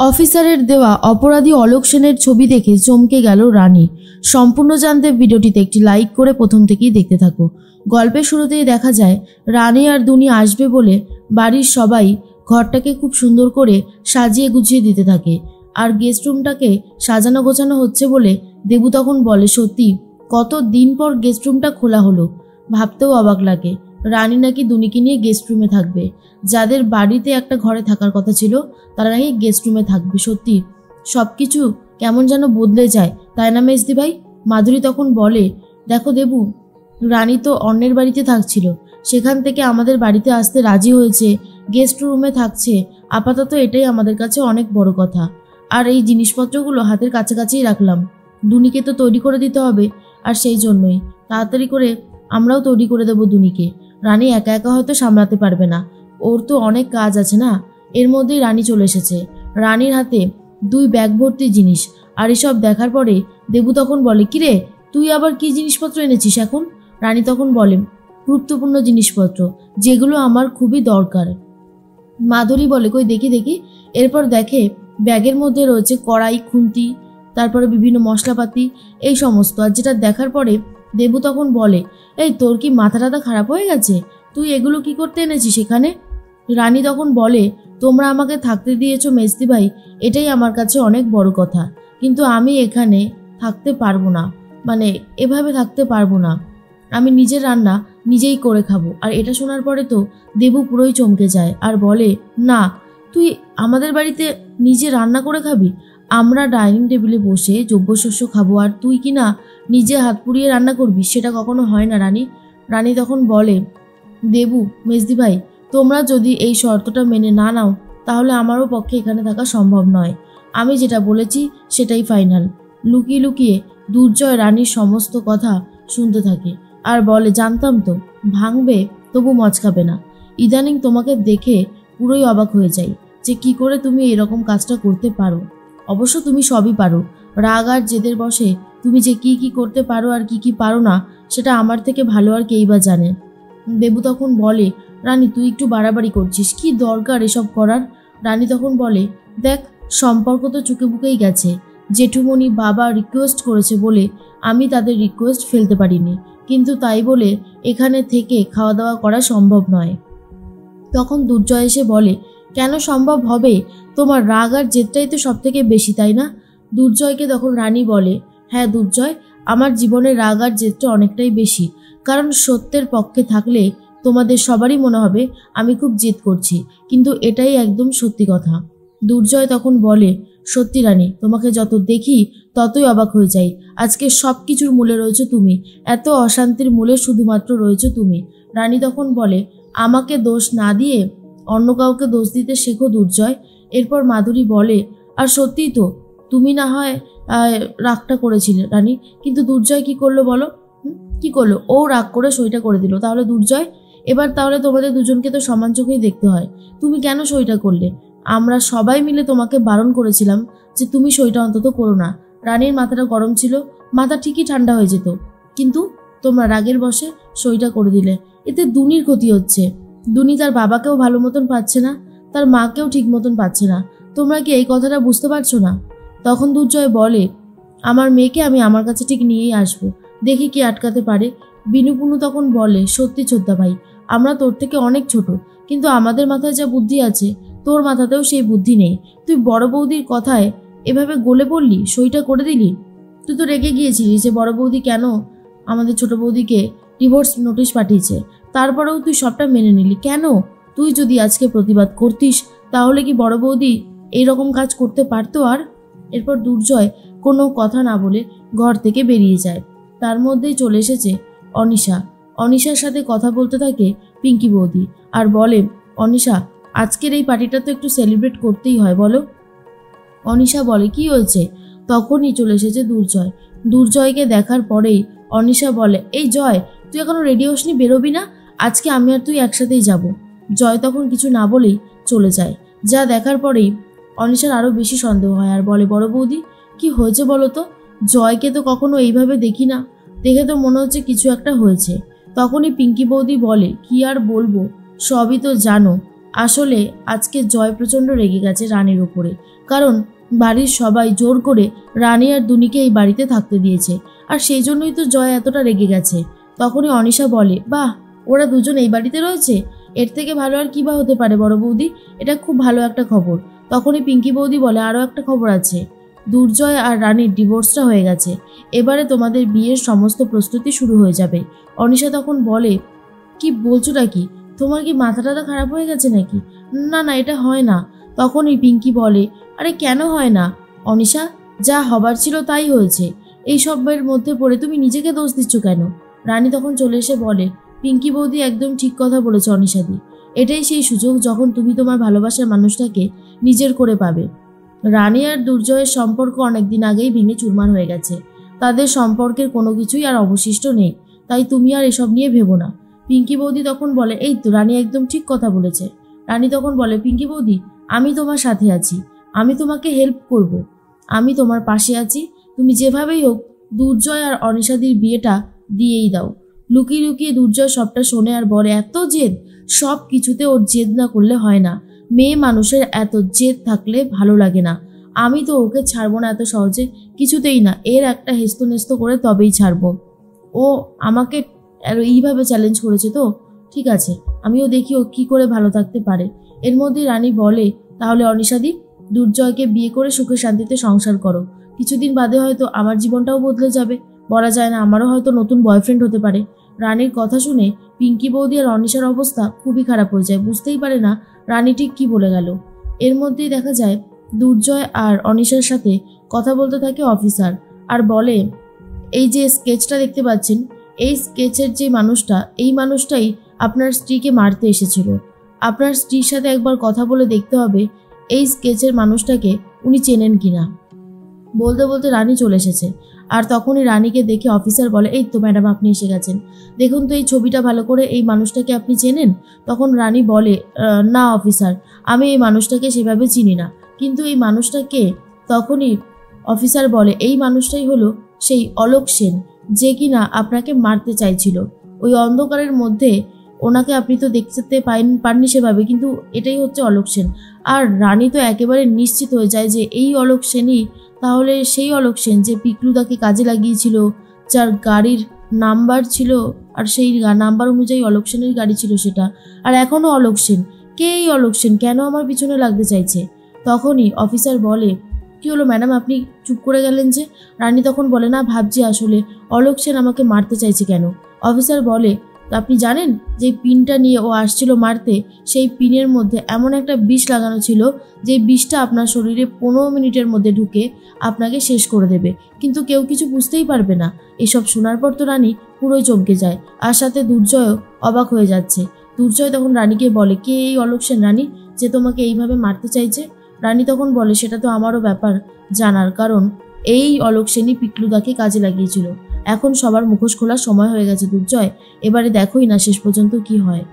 অফিসারের দেওয়া অপরাধী অলোক সেনের ছবি দেখে চমকে গেল রানী। সম্পূর্ণ জানতে ভিডিওটিতে একটি লাইক করে প্রথম থেকেই দেখতে থাকো। গল্পের শুরুতেই দেখা যায় রানী আর দুনি আসবে বলে বাড়ির সবাই ঘরটাকে খুব সুন্দর করে সাজিয়ে গুছিয়ে দিতে থাকে। আর গেস্ট রুমটাকে সাজানো গোছানো হচ্ছে বলে দেবু তখন বলে, সত্যি কত দিন পর গেস্ট রুমটা খোলা হলো। ভাবতেও অবাক লাগে রানী নাকি দুনিকে নিয়ে গেস্ট রুমে থাকবে। যাদের বাড়িতে একটা ঘরে থাকার কথা ছিল তারা নাকি গেস্ট রুমে থাকবে। সত্যি সব কিছু কেমন যেন বদলে যায়, তাই না মেজদি ভাই? মাধুরী তখন বলে, দেখো দেবু, রানী তো অন্যের বাড়িতে থাকছিল, সেখান থেকে আমাদের বাড়িতে আসতে রাজি হয়েছে, গেস্ট রুমে থাকছে। আপাতত এটাই আমাদের কাছে অনেক বড় কথা। আর এই জিনিসপত্রগুলো হাতের কাছাকাছিই রাখলাম। দুনিকে তো তৈরি করে দিতে হবে, আর সেই জন্যই তাড়াতাড়ি করে আমরাও তৈরি করে দেবো দুনিকে। রানী একা একা হয়তো সামলাতে পারবে না, ওর তো অনেক কাজ আছে না। এর মধ্যেই রানী চলে এসেছে। রানীর হাতে 2 ব্যাগ ভর্তি জিনিস। আর এসব দেখার পরে দেবু তখন বলে, কিরে তুই আবার কি জিনিসপত্র এনেছিস এখন? রানী তখন বলে, গুরুত্বপূর্ণ জিনিসপত্র, যেগুলো আমার খুবই দরকার। মাধুরী বলে, কই দেখি দেখি। এরপর দেখে ব্যাগের মধ্যে রয়েছে কড়াই, খুন্তি, তারপরে বিভিন্ন মশলাপাতি, এই সমস্ত। আর যেটা দেখার পরে দেবু তখন বলে, এই তোর কি মাথা টাথা খারাপ হয়ে গেছে? তুই এগুলো কি করতে এনেছিস এখানে? রানী তখন বলে, তোমরা আমাকে থাকতে দিয়েছো মেজদি ভাই, এটাই আমার কাছে অনেক বড় কথা। কিন্তু আমি এখানে থাকতে পারবো না, মানে এভাবে থাকতে পারবো না। আমি নিজের রান্না নিজেই করে খাবো। আর এটা শোনার পরে তো দেবু পুরোই চমকে যায় আর বলে, না তুই আমাদের বাড়িতে নিজে রান্না করে খাবি? আমরা ডাইনিং টেবিলে বসে যোগ্যশস্য খাবো, আর তুই কি না নিজে হাত পুড়িয়ে রান্না করবি? সেটা কখনো হয় না রানী। রানী তখন বলে, দেবু, মেজদি ভাই, তোমরা যদি এই শর্তটা মেনে না নাও তাহলে আমারও পক্ষে এখানে থাকা সম্ভব নয়। আমি যেটা বলেছি সেটাই ফাইনাল। লুকিয়ে লুকিয়ে দুর্জয় রানীর সমস্ত কথা শুনতে থাকে আর বলে, জানতাম তো ভাঙবে, তবু মচকাবে না। ইদানিং তোমাকে দেখে পুরোই অবাক হয়ে যাই যে কি করে তুমি এরকম কাজটা করতে পারো। অবশ্য তুমি সবই পারো, রাগ আর জেদের বশে তুমি যে কি কি করতে পারো আর কি কি পারো না সেটা আমার থেকে ভালো আর কেই বা জানে। দেবু তখন বলে, রানী তুই একটু বাড়াবাড়ি করছিস, কি দরকার এসব করার? রানী তখন বলে, দেখ সম্পর্ক তো চুকে বুকেই গেছে। জেঠুমণি বাবা রিকোয়েস্ট করেছে বলে আমি তাদের রিকোয়েস্ট ফেলতে পারিনি, কিন্তু তাই বলে এখানে থেকে খাওয়া দাওয়া করা সম্ভব নয়। তখন দুর্জয় এসে বলে, কেন সম্ভব হবে? তোমার রাগ আর জেদটাই তো সব থেকে বেশি, তাই না? দুর্জয়কে তখন রানী বলে, হ্যাঁ দুর্জয়, আমার জীবনের রাগ আর জেদটা অনেকটাই বেশি। কারণ সত্যের পক্ষে থাকলে তোমাদের সবারই মনে হবে আমি খুব জেদ করছি, কিন্তু এটাই একদম সত্যি কথা। দুর্জয় তখন বলে, সত্যি রানী, তোমাকে যত দেখি ততই অবাক হয়ে যাই। আজকে সব কিছুর মূলে রয়েছে তুমি, এত অশান্তির মূলে শুধুমাত্র রয়েছে তুমি। রানী তখন বলে, আমাকে দোষ না দিয়ে অন্য কাউকে দোষ দিতে শেখো দুর্জয়। এরপর মাধুরী বলে, আর সত্যিই তো, তুমি না হয় রাগটা করেছিলে রানী, কিন্তু দুর্জয় কি করলো বলো? কি করলো? ও রাগ করে সইটা করে দিল। তাহলে দুর্জয়, এবার তাহলে তোমাদের দুজনকে তো সমান চোখেই দেখতে হয়। তুমি কেন সইটা করলে? আমরা সবাই মিলে তোমাকে বারণ করেছিলাম যে তুমি সইটা অন্তত করো না। রানীর মাথাটা গরম ছিল, মাথা ঠিকই ঠান্ডা হয়ে যেত, কিন্তু তোমরা রাগের বশে সইটা করে দিলে। এতে দুনির ক্ষতি হচ্ছে। দুনি তার বাবাকেও ভালো মতন পাচ্ছে না, তার মাকেও ঠিক মতন পাচ্ছে না। তোমরা কি এই কথাটা বুঝতে পারছো না? তখন দুর্জয় বলে, আমার মেয়েকে আমি আমার কাছে ঠিক নিয়েই আসবো, দেখি কি আটকাতে পারে। বিনুপুনু তখন বলে, সত্যি ছোদ্দা ভাই, আমরা তোর থেকে অনেক ছোট, কিন্তু আমাদের মাথায় যা বুদ্ধি আছে তোর মাথাতেও সেই বুদ্ধি নেই। তুই বড় বৌদির কথায় এভাবে গলে পড়লি, সইটা করে দিলি। তুই তো রেগে গিয়েছিলি যে বড় বৌদি কেন আমাদের ছোট বৌদিকে ডিভোর্স নোটিশ পাঠিয়েছে, তারপরেও তুই সবটা মেনে নিলি কেন? তুই যদি আজকে প্রতিবাদ করতিস তাহলে কি বড় বৌদি এইরকম কাজ করতে পারতো? আর এরপর দুর্জয় কোনো কথা না বলে ঘর থেকে বেরিয়ে যায়। তার মধ্যেই চলে এসেছে অনিশা। অনিশার সাথে কথা বলতে থাকে পিঙ্কি বৌদি আর বলে, অনিশা, আজকের এই পার্টিটা তো একটু সেলিব্রেট করতেই হয়, বলো? অনিশা বলে, কি হয়েছে? তখনই চলে এসেছে দুর্জয়। দুর্জয়কে দেখার পরেই অনিশা বলে, এই জয়, তুই এখনো রেডি হসনি, বেরোবি না? আজকে আমি আর তুই একসাথেই যাব। জয় তখন কিছু না বলেই চলে যায়। যা দেখার পরেই অনিশার আরও বেশি সন্দেহ হয় আর বলে, বড় বৌদি কি হয়েছে বলো তো? জয়কে তো কখনো এইভাবে দেখি না, দেখে তো মনে হচ্ছে কিছু একটা হয়েছে। তখনই পিঙ্কি বৌদি বলে, কি আর বলবো, সবই তো জানো, আসলে আজকে জয় প্রচণ্ড রেগে গেছে রানীর ওপরে, কারণ বাড়ির সবাই জোর করে রানী আর দুনিকে এই বাড়িতে থাকতে দিয়েছে, আর সেই জন্যই তো জয় এতটা রেগে গেছে। তখনই অনিশা বলে, বাহ, ওরা দুজন এই বাড়িতে রয়েছে, এর থেকে ভালো আর কি বা হতে পারে বড় বৌদি, এটা খুব ভালো একটা খবর। তখনই পিঙ্কি বৌদি বলে, আরও একটা খবর আছে, দুর্জয় আর রানীর ডিভোর্সটা হয়ে গেছে, এবারে তোমাদের বিয়ের সমস্ত প্রস্তুতি শুরু হয়ে যাবে। অনিশা তখন বলে, কি বলছোটা কি, তোমার কি মাথাটা খারাপ হয়ে গেছে নাকি? না না, এটা হয় না। তখনই পিঙ্কি বলে, আরে কেন হয় না অনিশা, যা হবার ছিল তাই হয়েছে, এই সবের মধ্যে পড়ে তুমি নিজেকে দোষ দিচ্ছ কেন? রানী তখন চলে এসে বলে, পিঙ্কি বৌদি একদম ঠিক কথা বলেছে অনিশাদি, এটাই সেই সুযোগ যখন তুমি তোমার ভালোবাসার মানুষটাকে নিজের করে পাবে। রানী আর দুর্জয়ের সম্পর্ক অনেকদিন আগেই ভেঙে চুরমার হয়ে গেছে, তাদের সম্পর্কের কোনো কিছুই আর অবশিষ্ট নেই, তাই তুমি আর এসব নিয়ে ভেবো না। পিঙ্কি বৌদি তখন বলে, এই তো রানী একদম ঠিক কথা বলেছে। রানী তখন বলে, পিঙ্কি বৌদি, আমি তোমার সাথে আছি, আমি তোমাকে হেল্প করব, আমি তোমার পাশে আছি, তুমি যেভাবেই হোক দুর্জয় আর অনিশাদির বিয়েটা দিয়েই দাও। লুকিয়ে লুকিয়ে দুর্জয় সবটা শোনে আর বলে, এত জেদ, সব কিছুতে ওর জেদ না করলে হয় না, মেয়ে মানুষের এত জেদ থাকলে ভালো লাগে না, আমি তো ওকে ছাড়বো না এত সহজে, কিছুতেই না, এর একটা হেস্তনেস্ত করে তবেই ছাড়বো। ও আমাকে এইভাবে চ্যালেঞ্জ করেছে তো ঠিক আছে, আমিও দেখি ও কী করে ভালো থাকতে পারে। এর মধ্যে রানী বলে, তাহলে অনিশাদি, দুর্জয়কে বিয়ে করে সুখে শান্তিতে সংসার করো, কিছুদিন বাদে হয়তো আমার জীবনটাও বদলে যাবে, বলা যায় না, আমারও হয়তো নতুন বয়ফ্রেন্ড হতে পারে। রানীর কথা শুনে পিঙ্কি বৌদি আর অনিশার অবস্থা খুবই খারাপ হয়ে যায়, বুঝতেই পারে না রানী ঠিক কী বলে গেল। এর মধ্যেই দেখা যায় দুর্জয় আর অনিশার সাথে কথা বলতে থাকে অফিসার, আর বলে, এই যে স্কেচটা দেখতে পাচ্ছেন, এই স্কেচের যে মানুষটা, এই মানুষটাই আপনার স্ত্রীকে মারতে এসেছিল, আপনার স্ত্রীর সাথে একবার কথা বলে দেখতে হবে এই স্কেচের মানুষটাকে উনি চেনেন কিনা। বলতে বলতে রানী চলে এসেছে, আর তখনই রানীকে দেখে অফিসার বলে, এই তো ম্যাডাম আপনি এসে গেছেন, দেখুন তো এই ছবিটা ভালো করে, এই মানুষটাকে আপনি চেনেন? তখন রানী বলে, না অফিসার, আমি এই মানুষটাকে সেভাবে চিনি না, কিন্তু এই মানুষটা কে? তখনই অফিসার বলে, এই মানুষটাই হলো সেই অলোক সেন, যে কিনা আপনাকে মারতে চাইছিল, ওই অন্ধকারের মধ্যে ওনাকে আপনি তো দেখতে পাননি সেভাবে, কিন্তু এটাই হচ্ছে অলোক সেন। আর রানী তো একেবারে নিশ্চিত হয়ে যায় যে এই অলোক সেনই তাহলে সেই অলোক সেন যে পিকলুদাকে কাজে লাগিয়েছিল, যার গাড়ির নাম্বার ছিল, আর সেই নাম্বার অনুযায়ী অলোক সেনের গাড়ি ছিল সেটা, আর এখনও অলোক সেন। কে এই অলোক সেন, কেন আমার পিছনে লাগতে চাইছে? তখনই অফিসার বলে, কি হলো ম্যাডাম, আপনি চুপ করে গেলেন যে? রানী তখন বলে, না ভাবছি আসলে অলোক সেন আমাকে মারতে চাইছে কেন। অফিসার বলে, আপনি জানেন যে পিনটা নিয়ে ও আসছিল মারতে, সেই পিনের মধ্যে এমন একটা বিষ লাগানো ছিল যে বিষটা আপনার শরীরে 15 মিনিটের মধ্যে ঢুকে আপনাকে শেষ করে দেবে, কিন্তু কেউ কিছু বুঝতেই পারবে না। এসব শোনার পর তো রানী পুরোই চমকে যায়, আর সাথে দুর্জয়ও অবাক হয়ে যাচ্ছে। দুর্জয় তখন রানীকে বলে, কে এই অলোক সেন রানী, যে তোমাকে এইভাবে মারতে চাইছে? রানী তখন বলে, সেটা তো আমারও ব্যাপার জানার, কারণ এই অলোক সেনই পিকলুদাকে কাজে লাগিয়েছিল। এখন সবার মুখোশ খোলার সময় হয়ে গেছে দুর্জয়, এবারে দেখোই না শেষ পর্যন্ত কি হয়।